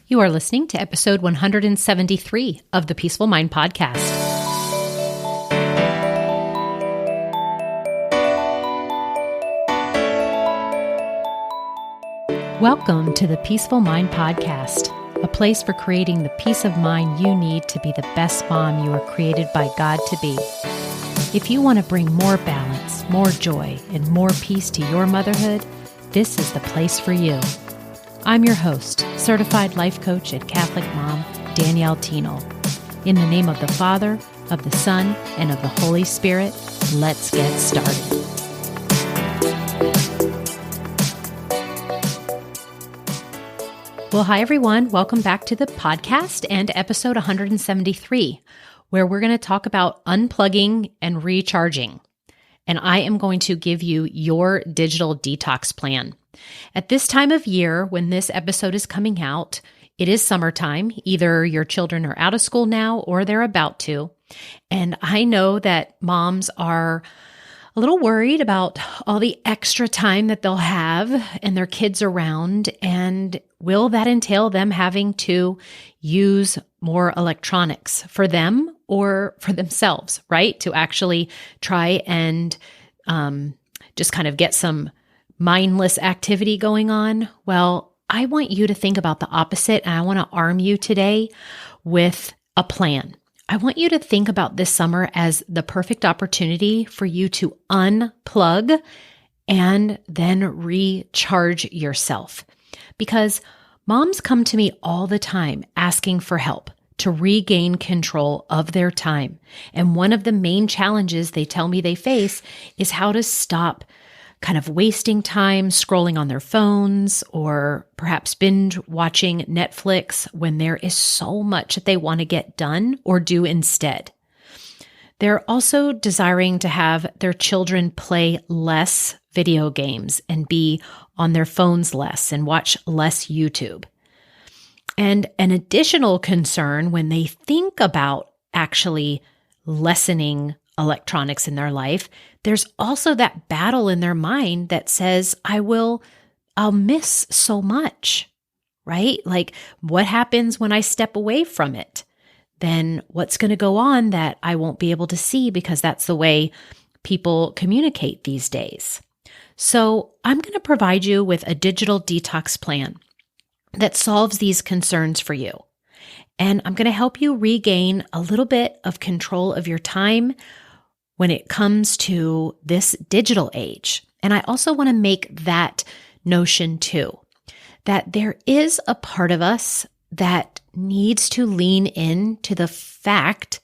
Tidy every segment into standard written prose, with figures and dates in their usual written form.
You are listening to episode 173 of the Peaceful Mind Podcast. Welcome to the Peaceful Mind Podcast, a place for creating the peace of mind you need to be the best mom you are created by God to be. If you want to bring more balance, more joy, and more peace to your motherhood, this is the place for you. I'm your host, certified life coach and Catholic mom, Danielle Tienel. In the name of the Father, of the Son, and of the Holy Spirit, let's get started. Well, hi everyone. Welcome back to the podcast and episode 173, where we're going to talk about unplugging and recharging. And I am going to give you your digital detox plan. At this time of year, when this episode is coming out, it is summertime. Either your children are out of school now or they're about to. And I know that moms are a little worried about all the extra time that they'll have and their kids around. And will that entail them having to use more electronics for them or for themselves, right? To actually try and just kind of get some mindless activity going on? Well, I want you to think about the opposite, and I want to arm you today with a plan. I want you to think about this summer as the perfect opportunity for you to unplug and then recharge yourself. Because moms come to me all the time asking for help to regain control of their time. And one of the main challenges they tell me they face is how to stop kind of wasting time scrolling on their phones or perhaps binge watching Netflix when there is so much that they want to get done or do instead. They're also desiring to have their children play less video games and be on their phones less and watch less YouTube. And an additional concern when they think about actually lessening electronics in their life, there's also that battle in their mind that says, I'll miss so much, right? Like, what happens when I step away from it? Then what's going to go on that I won't be able to see because that's the way people communicate these days. So I'm going to provide you with a digital detox plan that solves these concerns for you. And I'm going to help you regain a little bit of control of your time when it comes to this digital age. And I also want to make that notion too, that there is a part of us that needs to lean into the fact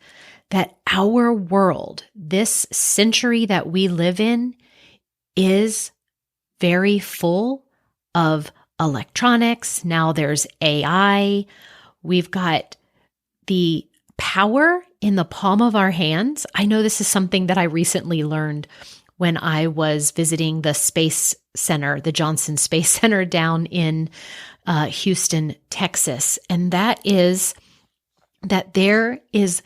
that our world, this century that we live in, is very full of electronics. Now there's AI. We've got the power in the palm of our hands. I know this is something that I recently learned when I was visiting the Space Center, the Johnson Space Center down in Houston, Texas. And that is that there is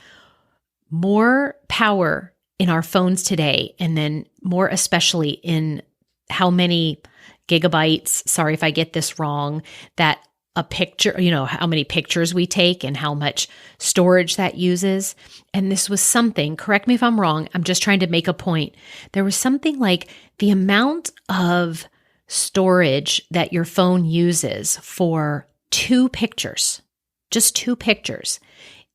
more power in our phones today, and then more especially in how many gigabytes, sorry if I get this wrong, that a picture, how many pictures we take and how much storage that uses. And this was something, correct me if I'm wrong, I'm just trying to make a point. There was something like the amount of storage that your phone uses for two pictures, just two pictures,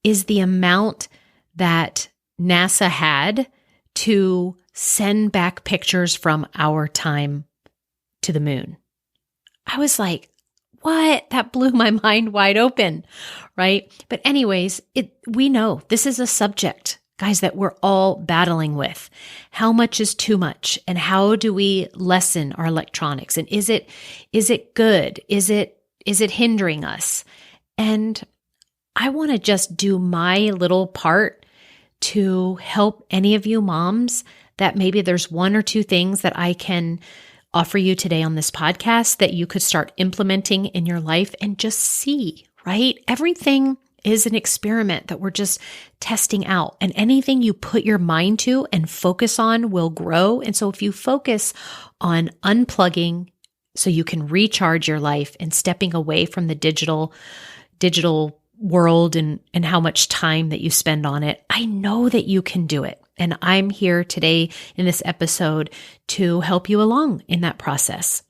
is the amount that NASA had to send back pictures from our time to the moon. I was like, what? That blew my mind wide open, right? But anyways, we know this is a subject, guys, that we're all battling with. How much is too much? And how do we lessen our electronics? And is it good? Is it hindering us? And I want to just do my little part to help any of you moms that maybe there's one or two things that I can offer you today on this podcast that you could start implementing in your life and just see, right? Everything is an experiment that we're just testing out, and anything you put your mind to and focus on will grow. And so if you focus on unplugging so you can recharge your life and stepping away from the digital digital world and how much time that you spend on it. I know that you can do it. And I'm here today in this episode to help you along in that process.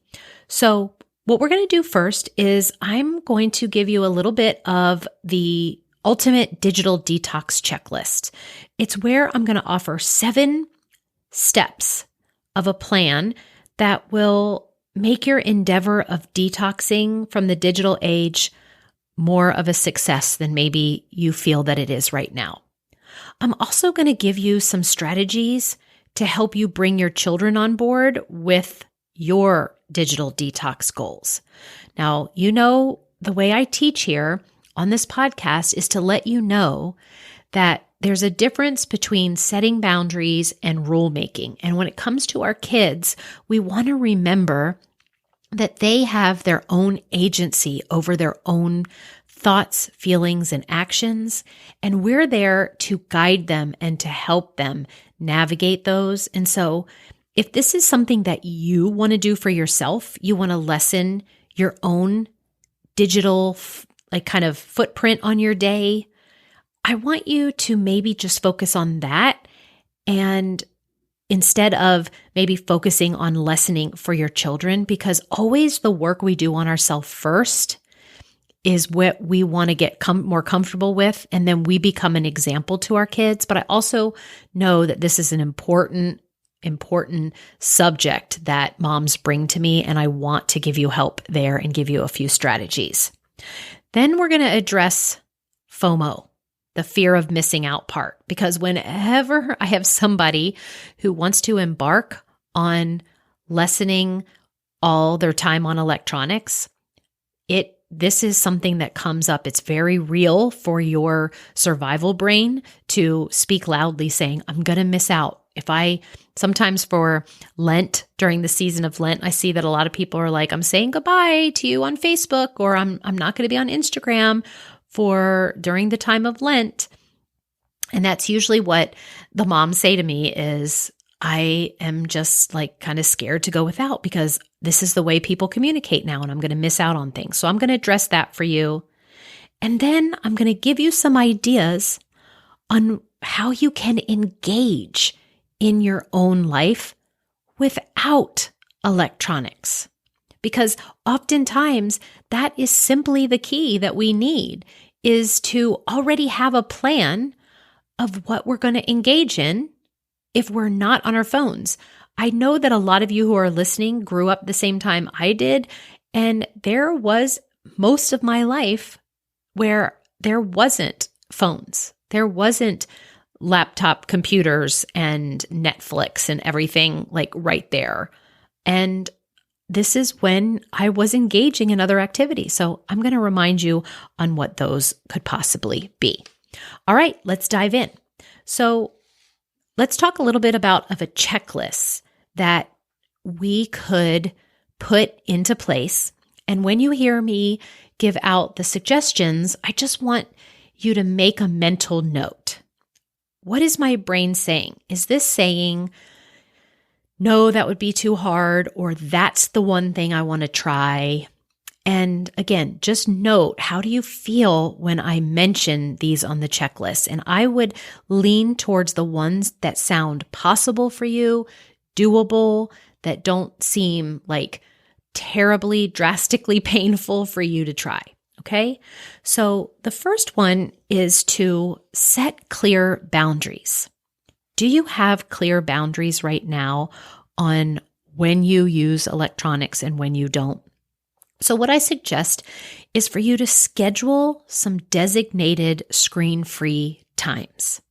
So what we're going to do first is I'm going to give you a little bit of the ultimate digital detox checklist. It's where I'm going to offer 7 steps of a plan that will make your endeavor of detoxing from the digital age more of a success than maybe you feel that it is right now. I'm also going to give you some strategies to help you bring your children on board with your digital detox goals. Now, you know, the way I teach here on this podcast is to let you know that there's a difference between setting boundaries and rule making. And when it comes to our kids, we want to remember that they have their own agency over their own thoughts, feelings, and actions. And we're there to guide them and to help them navigate those. And so if this is something that you want to do for yourself, you want to lessen your own digital kind of footprint on your day, I want you to maybe just focus on that, and instead of maybe focusing on lessening for your children, because always the work we do on ourselves first is what we want to get more comfortable with, and then we become an example to our kids. But I also know that this is an important subject that moms bring to me, and I want to give you help there and give you a few strategies. Then we're going to address FOMO, the fear of missing out part, because whenever I have somebody who wants to embark on lessening all their time on electronics, this is something that comes up. It's very real for your survival brain to speak loudly saying, I'm going to miss out. Sometimes for Lent, during the season of Lent, I see that a lot of people are like, I'm saying goodbye to you on Facebook, or I'm not going to be on Instagram during the time of Lent. And that's usually what the moms say to me is, I am just kind of scared to go without because this is the way people communicate now and I'm going to miss out on things. So I'm going to address that for you. And then I'm going to give you some ideas on how you can engage in your own life without electronics. Because oftentimes that is simply the key that we need, is to already have a plan of what we're going to engage in if we're not on our phones. I know that a lot of you who are listening grew up the same time I did, and there was most of my life where there wasn't phones. There wasn't laptop computers and Netflix and everything right there. And this is when I was engaging in other activities. So I'm going to remind you on what those could possibly be. All right, let's dive in. So let's talk a little bit about a checklist that we could put into place. And when you hear me give out the suggestions, I just want you to make a mental note. What is my brain saying? Is this saying, no, that would be too hard, or that's the one thing I want to try? And again, just note, how do you feel when I mention these on the checklist? And I would lean towards the ones that sound possible for you, doable, that don't seem terribly, drastically painful for you to try. Okay? So the first one is to set clear boundaries. Do you have clear boundaries right now on when you use electronics and when you don't? So what I suggest is for you to schedule some designated screen-free times.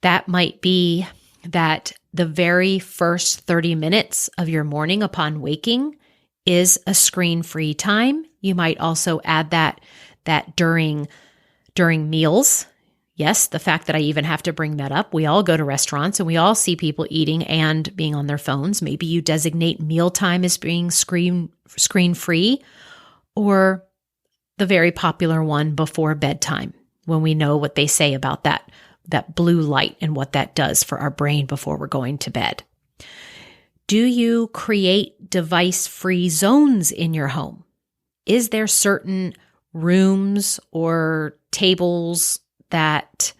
That might be that the very first 30 minutes of your morning upon waking is a screen-free time. You might also add that during meals. Yes, the fact that I even have to bring that up. We all go to restaurants and we all see people eating and being on their phones. Maybe you designate mealtime as being screen-free, or the very popular one before bedtime, when we know what they say about that blue light and what that does for our brain before we're going to bed. Do you create device-free zones in your home? Is there certain rooms or tables that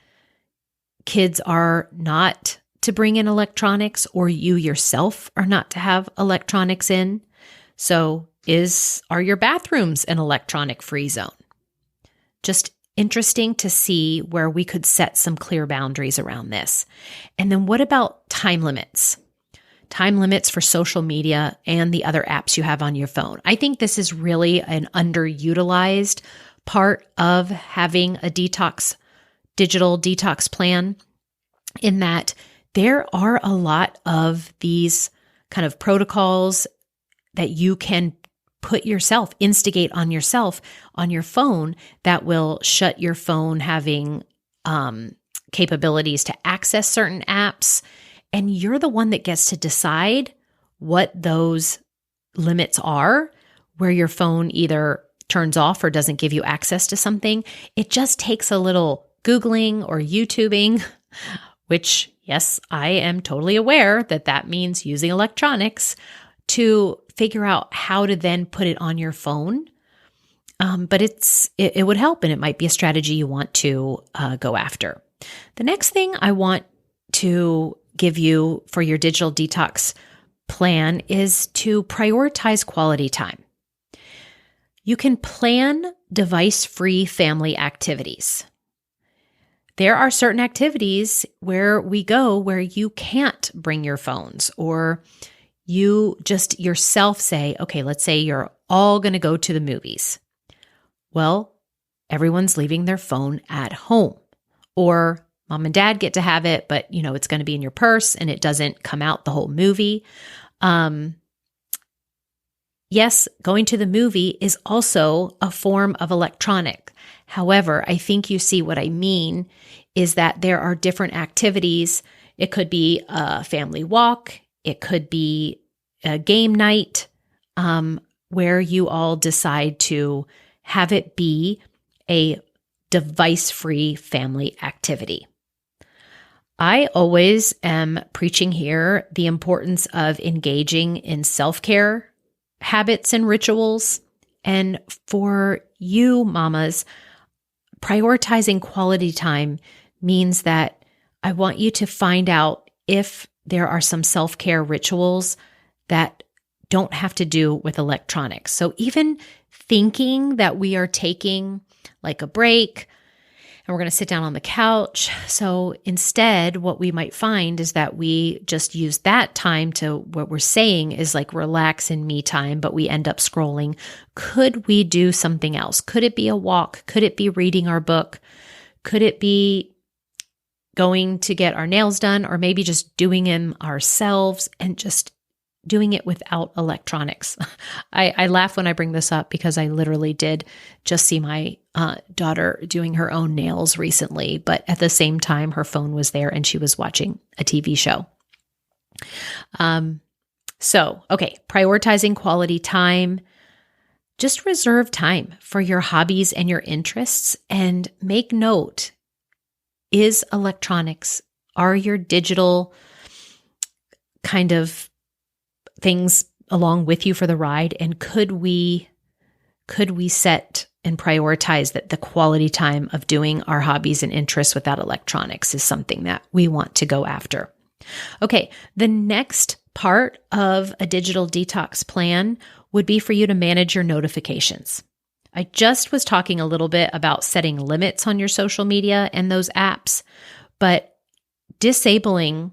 kids are not to bring in electronics, or you yourself are not to have electronics in. So are your bathrooms an electronic-free zone? Just interesting to see where we could set some clear boundaries around this. And then what about time limits? Time limits for social media and the other apps you have on your phone. I think this is really an underutilized part of having a digital detox plan, in that there are a lot of these kind of protocols that you can instigate on yourself on your phone that will shut your phone having capabilities to access certain apps. And you're the one that gets to decide what those limits are, where your phone either turns off or doesn't give you access to something. It just takes a little Googling or YouTubing, which, yes, I am totally aware that means using electronics to figure out how to then put it on your phone. But it would help, and it might be a strategy you want to go after. The next thing I want to give you for your digital detox plan is to prioritize quality time. You can plan device-free family activities. There are certain activities where we go where you can't bring your phones, or you just yourself say, okay, let's say you're all going to go to the movies. Well, everyone's leaving their phone at home, or mom and dad get to have it, but it's going to be in your purse and it doesn't come out the whole movie. Yes, going to the movie is also a form of electronic. However, I think you see what I mean is that there are different activities. It could be a family walk. It could be a game night where you all decide to have it be a device-free family activity. I always am preaching here the importance of engaging in self-care habits and rituals. And for you, mamas, prioritizing quality time means that I want you to find out if there are some self-care rituals that don't have to do with electronics. So even thinking that we are taking like a break and we're going to sit down on the couch. So instead, what we might find is that we just use that time to, what we're saying is like relax and me time, but we end up scrolling. Could we do something else? Could it be a walk? Could it be reading our book? Could it be going to get our nails done, or maybe just doing them ourselves and just doing it without electronics? I laugh when I bring this up because I literally did just see my daughter doing her own nails recently, but at the same time, her phone was there and she was watching a TV show. Okay, prioritizing quality time. Just reserve time for your hobbies and your interests, and make note, is electronics, are your digital kind of things along with you for the ride? And could we set and prioritize that the quality time of doing our hobbies and interests without electronics is something that we want to go after? Okay, the next part of a digital detox plan would be for you to manage your notifications. I just was talking a little bit about setting limits on your social media and those apps, but disabling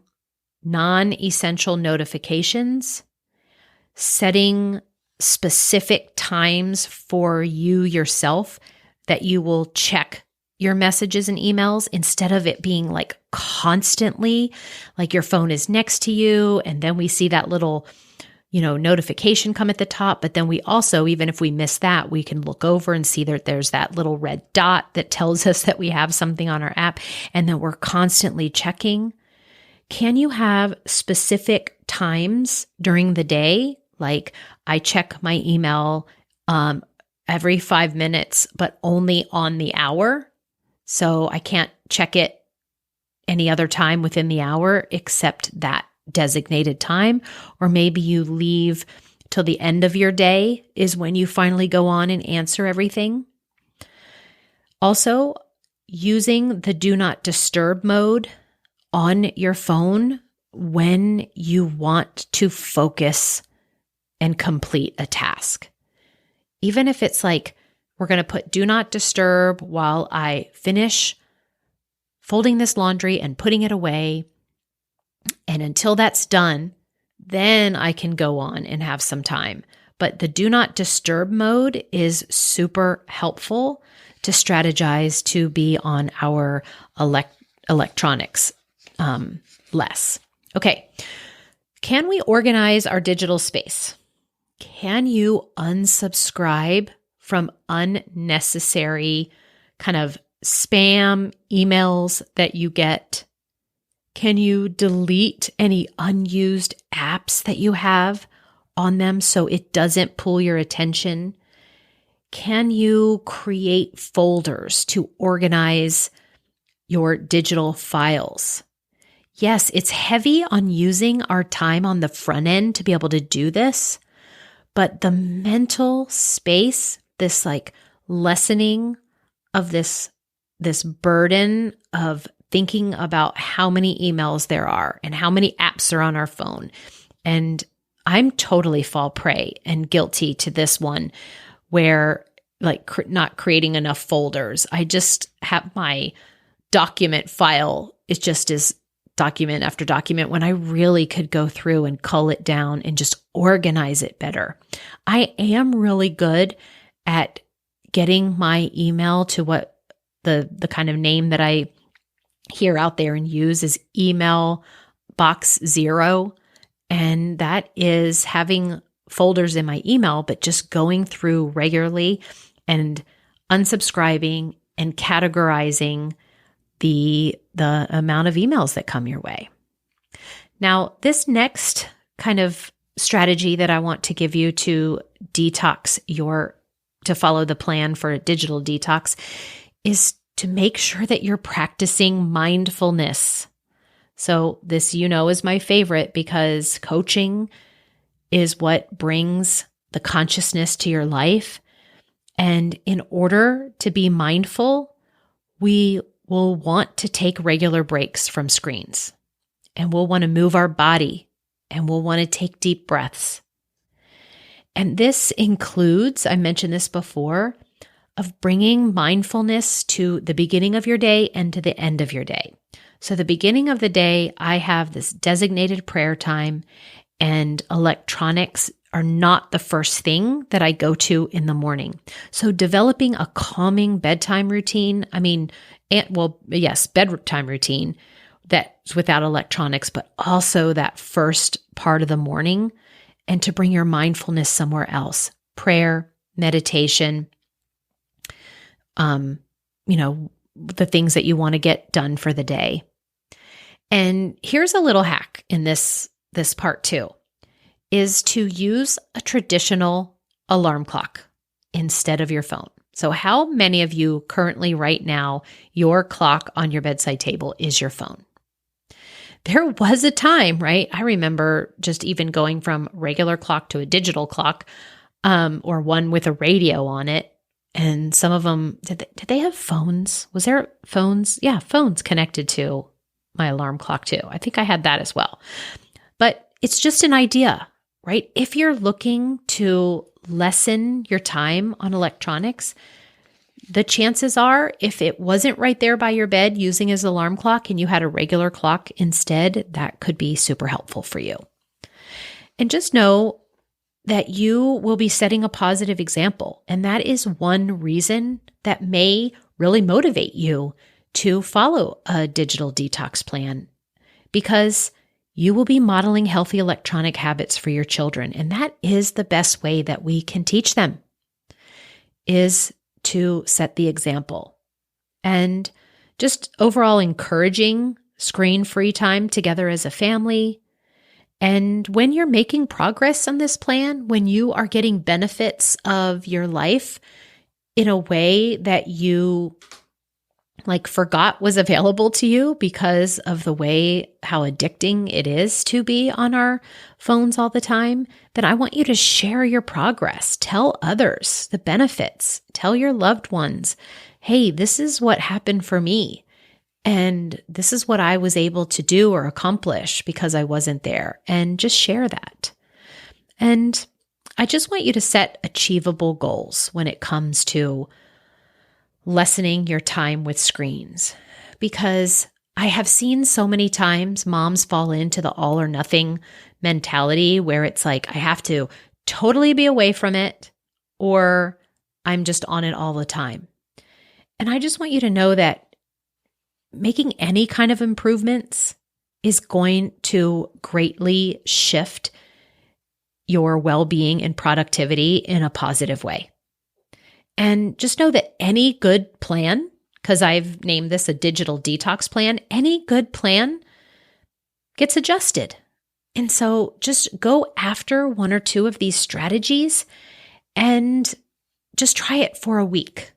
non-essential notifications, setting specific times for you yourself that you will check your messages and emails, instead of it being like constantly, like your phone is next to you and then we see that little notification come at the top. But then we also, even if we miss that, we can look over and see that there's that little red dot that tells us that we have something on our app, and then we're constantly checking. Can you have specific times during the day? Like, I check my email every 5 minutes, but only on the hour. So I can't check it any other time within the hour except that designated time. Or maybe you leave till the end of your day is when you finally go on and answer everything. Also, using the do not disturb mode on your phone when you want to focus and complete a task. Even if it's like, we're going to put do not disturb while I finish folding this laundry and putting it away. And until that's done, then I can go on and have some time. But the do not disturb mode is super helpful to strategize to be on our electronics less. Okay. Can we organize our digital space? Can you unsubscribe from unnecessary kind of spam emails that you get? Can you delete any unused apps that you have on them so it doesn't pull your attention? Can you create folders to organize your digital files? Yes, it's heavy on using our time on the front end to be able to do this, but the mental space, this like lessening of this burden of thinking about how many emails there are and how many apps are on our phone. And I'm totally fall prey and guilty to this one where like not creating enough folders. I just have my document file. It just is document after document when I really could go through and cull it down and just organize it better. I am really good at getting my email to what the kind of name that I hear out there and use is email box 0. And that is having folders in my email, but just going through regularly and unsubscribing and categorizing the amount of emails that come your way. Now, this next kind of strategy that I want to give you to to follow the plan for a digital detox is to make sure that you're practicing mindfulness. So this, is my favorite because coaching is what brings the consciousness to your life. And in order to be mindful, we will want to take regular breaks from screens, and we'll want to move our body, and we'll want to take deep breaths. And this includes, I mentioned this before, of bringing mindfulness to the beginning of your day and to the end of your day. So the beginning of the day, I have this designated prayer time, and electronics are not the first thing that I go to in the morning. So developing a calming bedtime routine, bedtime routine that's without electronics, but also that first part of the morning, and to bring your mindfulness somewhere else. Prayer, meditation, the things that you want to get done for the day. And here's a little hack in this part too, is to use a traditional alarm clock instead of your phone. So how many of you currently right now, your clock on your bedside table is your phone? There was a time, right? I remember just even going from regular clock to a digital clock, or one with a radio on it. And some of them, did they have phones? Was there phones? Yeah, phones connected to my alarm clock too. I think I had that as well. But it's just an idea, right? If you're looking to lessen your time on electronics, the chances are if it wasn't right there by your bed using as an alarm clock and you had a regular clock instead, that could be super helpful for you. And just know that you will be setting a positive example. And that is one reason that may really motivate you to follow a digital detox plan, because you will be modeling healthy electronic habits for your children. And that is the best way that we can teach them, is to set the example. And just overall encouraging screen-free time together as a family. And when you're making progress on this plan, when you are getting benefits of your life in a way that you like forgot was available to you because of the way how addicting it is to be on our phones all the time, then I want you to share your progress. Tell others the benefits. Tell your loved ones, hey, this is what happened for me. And this is what I was able to do or accomplish because I wasn't there. And just share that. And I just want you to set achievable goals when it comes to lessening your time with screens, because I have seen so many times moms fall into the all or nothing mentality where it's like, I have to totally be away from it or I'm just on it all the time. And I just want you to know that making any kind of improvements is going to greatly shift your well-being and productivity in a positive way. And just know that any good plan, because I've named this a digital detox plan, any good plan gets adjusted. And so just go after one or two of these strategies and just try it for a week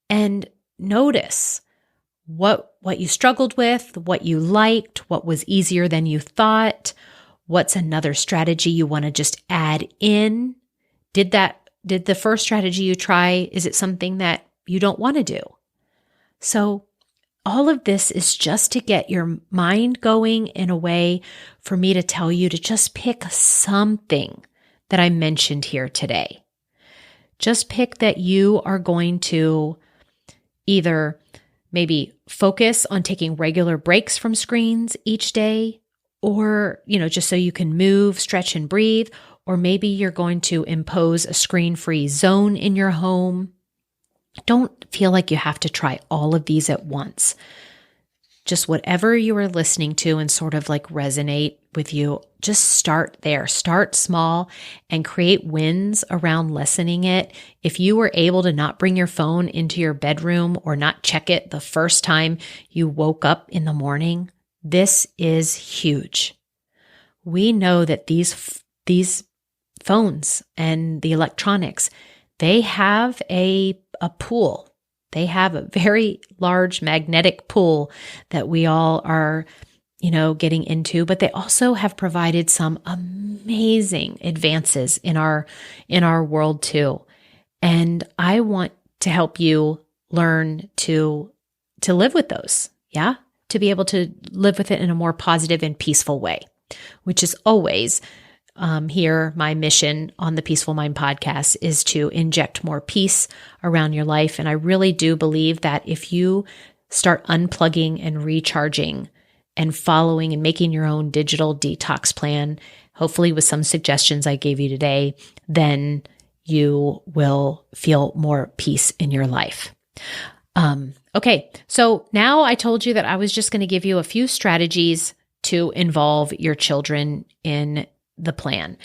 and notice what you struggled with, what you liked, what was easier than you thought, what's another strategy you want to just add in. Did the first strategy you try, is it something that you don't want to do? So all of this is just to get your mind going in a way for me to tell you to just pick something that I mentioned here today. Just pick that you are going to either maybe focus on taking regular breaks from screens each day, or, just so you can move, stretch, and breathe. Or maybe you're going to impose a screen-free zone in your home. Don't feel like you have to try all of these at once. Just whatever you are listening to and sort of like resonate with you, just start there. Start small and create wins around lessening it. If you were able to not bring your phone into your bedroom or not check it the first time you woke up in the morning, this is huge. We know that these phones and the electronics, they have a pull. They have a very large magnetic pull that we all are, getting into, but they also have provided some amazing advances in our world too. And I want to help you learn to live with those. Yeah. To be able to live with it in a more positive and peaceful way, which is always here, my mission on the Peaceful Mind podcast is to inject more peace around your life. And I really do believe that if you start unplugging and recharging and following and making your own digital detox plan, hopefully with some suggestions I gave you today, then you will feel more peace in your life. Okay, so now I told you that I was just going to give you a few strategies to involve your children in the plan.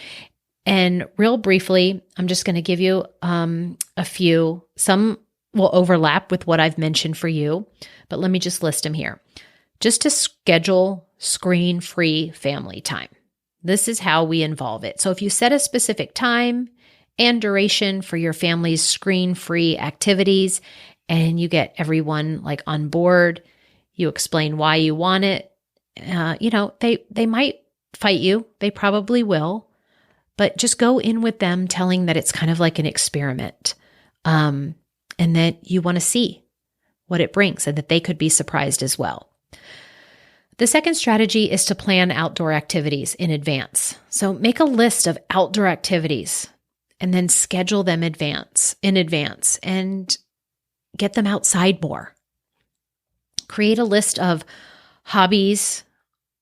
And real briefly, I'm just going to give you a few. Some will overlap with what I've mentioned for you, but let me just list them here. Just to schedule screen-free family time. This is how we involve it. So if you set a specific time and duration for your family's screen-free activities, and you get everyone like on board, you explain why you want it, they might fight you. They probably will, but just go in with them telling that it's kind of like an experiment, and that you want to see what it brings and that they could be surprised as well. The second strategy is to plan outdoor activities in advance. So make a list of outdoor activities and then schedule them in advance and get them outside more. Create a list of hobbies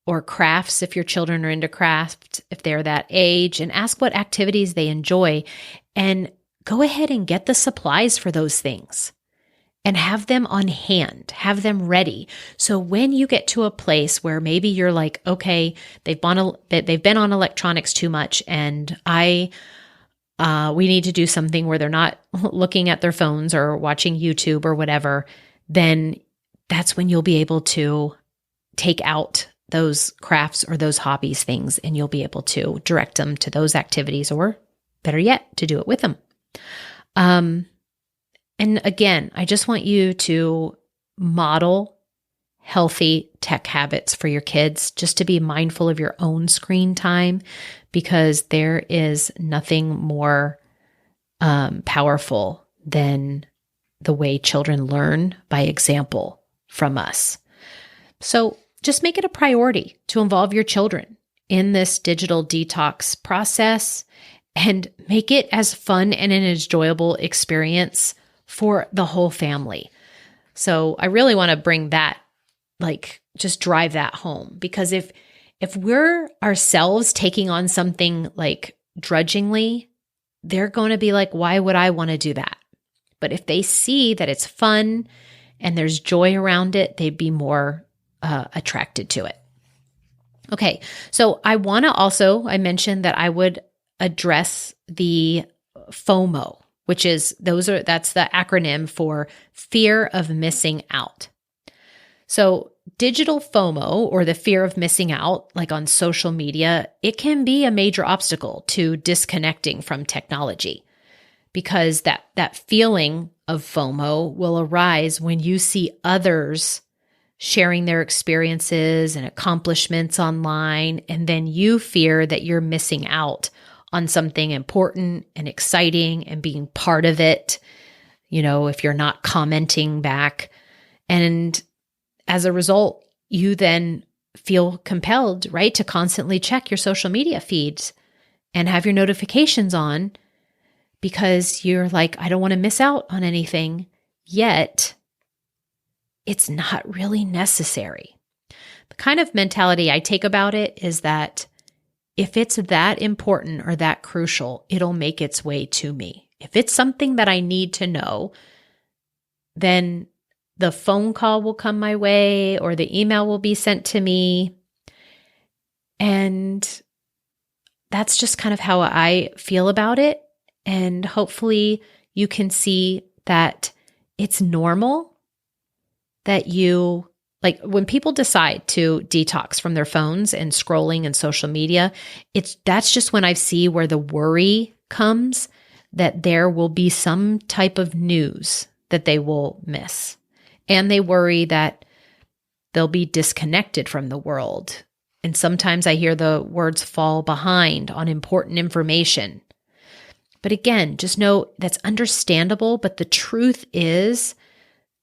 or crafts if your children are into craft, if they're that age, and ask what activities they enjoy, and go ahead and get the supplies for those things and have them on hand, have them ready. So when you get to a place where maybe you're like, okay, they've been on electronics too much, and we need to do something where they're not looking at their phones or watching YouTube or whatever, then that's when you'll be able to take out those crafts or those hobbies things, and you'll be able to direct them to those activities, or better yet, to do it with them. And again, I just want you to model healthy tech habits for your kids, just to be mindful of your own screen time, because there is nothing more powerful than the way children learn by example from us. So just make it a priority to involve your children in this digital detox process and make it as fun and an enjoyable experience for the whole family. So I really want to bring that, just drive that home, because if we're ourselves taking on something drudgingly, they're going to be like, why would I want to do that? But if they see that it's fun and there's joy around it, they'd be more attracted to it. Okay, so I mentioned that I would address the FOMO, which is that's the acronym for fear of missing out. So digital FOMO, or the fear of missing out, on social media, it can be a major obstacle to disconnecting from technology, because that feeling of FOMO will arise when you see others sharing their experiences and accomplishments online, and then you fear that you're missing out on something important and exciting and being part of it, if you're not commenting back. And as a result, you then feel compelled, right, to constantly check your social media feeds and have your notifications on, because you're like, I don't want to miss out on anything, yet it's not really necessary. The kind of mentality I take about it is that if it's that important or that crucial, it'll make its way to me. If it's something that I need to know, then the phone call will come my way or the email will be sent to me. And that's just kind of how I feel about it. And hopefully you can see that it's normal that when people decide to detox from their phones and scrolling and social media, that's just when I see where the worry comes, that there will be some type of news that they will miss. And they worry that they'll be disconnected from the world. And sometimes I hear the words fall behind on important information. But again, just know that's understandable. But the truth is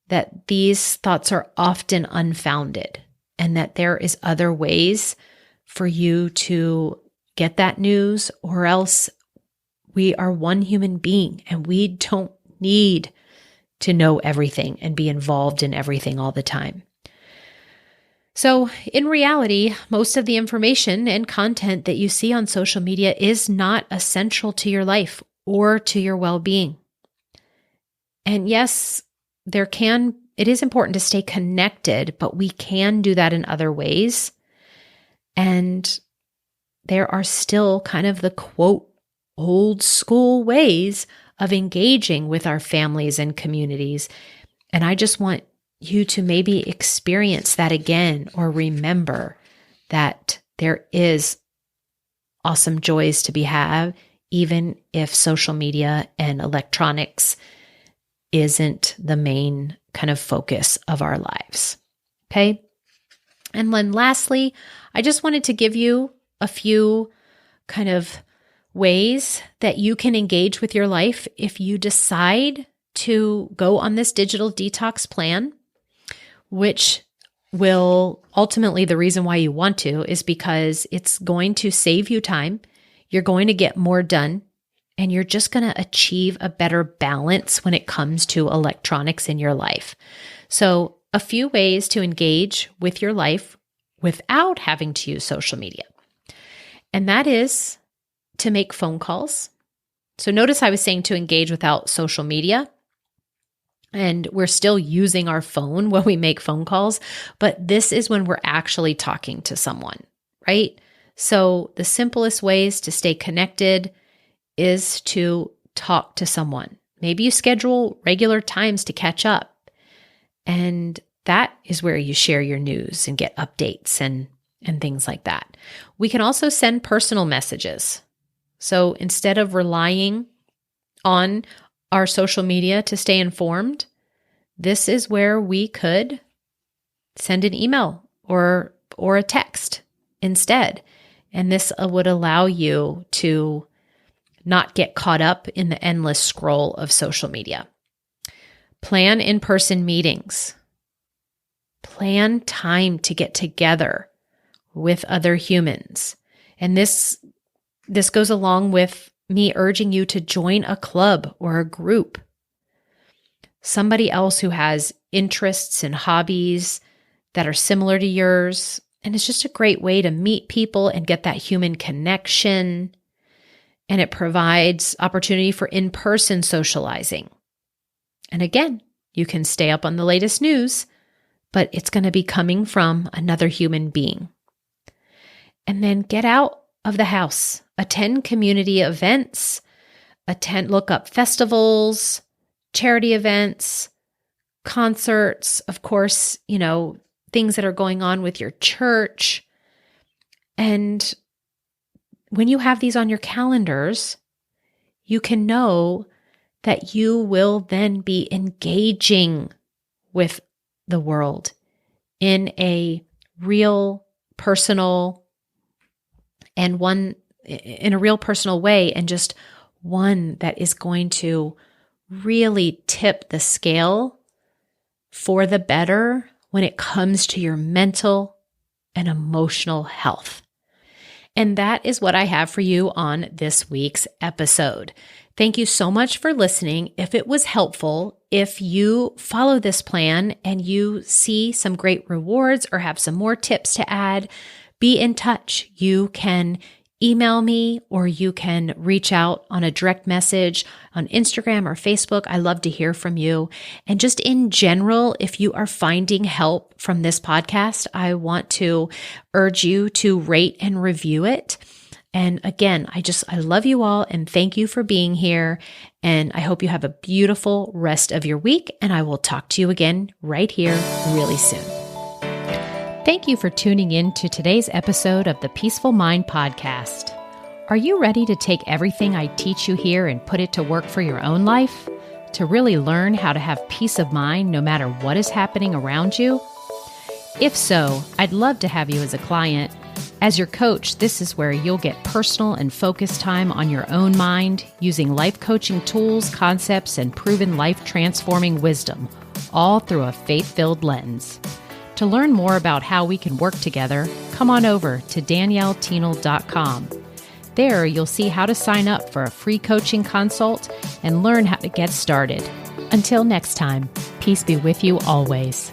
that these thoughts are often unfounded, and that there is other ways for you to get that news, or else we are one human being and we don't need to know everything and be involved in everything all the time. So in reality, most of the information and content that you see on social media is not essential to your life or to your well-being. And yes, it is important to stay connected, but we can do that in other ways. And there are still kind of the quote, old school ways of engaging with our families and communities. And I just want you to maybe experience that again, or remember that there is awesome joys to be had, even if social media and electronics isn't the main kind of focus of our lives. Okay. And then lastly, I just wanted to give you a few kind of ways that you can engage with your life if you decide to go on this digital detox plan, which will ultimately, the reason why you want to is because it's going to save you time. You're going to get more done, and you're just going to achieve a better balance when it comes to electronics in your life. So a few ways to engage with your life without having to use social media. And that is to make phone calls. So notice I was saying to engage without social media, and we're still using our phone when we make phone calls, but this is when we're actually talking to someone, right? So the simplest ways to stay connected is to talk to someone. Maybe you schedule regular times to catch up, and that is where you share your news and get updates and things like that. We can also send personal messages. So instead of relying on our social media to stay informed, this is where we could send an email or a text instead. And this would allow you to not get caught up in the endless scroll of social media. Plan in-person meetings. Plan time to get together with other humans. And this goes along with me urging you to join a club or a group. Somebody else who has interests and hobbies that are similar to yours. And it's just a great way to meet people and get that human connection. And it provides opportunity for in-person socializing. And again, you can stay up on the latest news, but it's going to be coming from another human being. And then get out of the house, attend community events, look up festivals, charity events, concerts, of course, things that are going on with your church. And when you have these on your calendars, you can know that you will then be engaging with the world in a real personal way, and just one that is going to really tip the scale for the better when it comes to your mental and emotional health. And that is what I have for you on this week's episode. Thank you so much for listening. If it was helpful, if you follow this plan and you see some great rewards or have some more tips to add, be in touch. You can email me or you can reach out on a direct message on Instagram or Facebook. I love to hear from you. And just in general, if you are finding help from this podcast, I want to urge you to rate and review it. And again, I love you all and thank you for being here. And I hope you have a beautiful rest of your week. And I will talk to you again right here really soon. Thank you for tuning in to today's episode of the Peaceful Mind Podcast. Are you ready to take everything I teach you here and put it to work for your own life? To really learn how to have peace of mind no matter what is happening around you? If so, I'd love to have you as a client. As your coach, this is where you'll get personal and focused time on your own mind using life coaching tools, concepts, and proven life-transforming wisdom, all through a faith-filled lens. To learn more about how we can work together, come on over to danielleteenel.com. There, you'll see how to sign up for a free coaching consult and learn how to get started. Until next time, peace be with you always.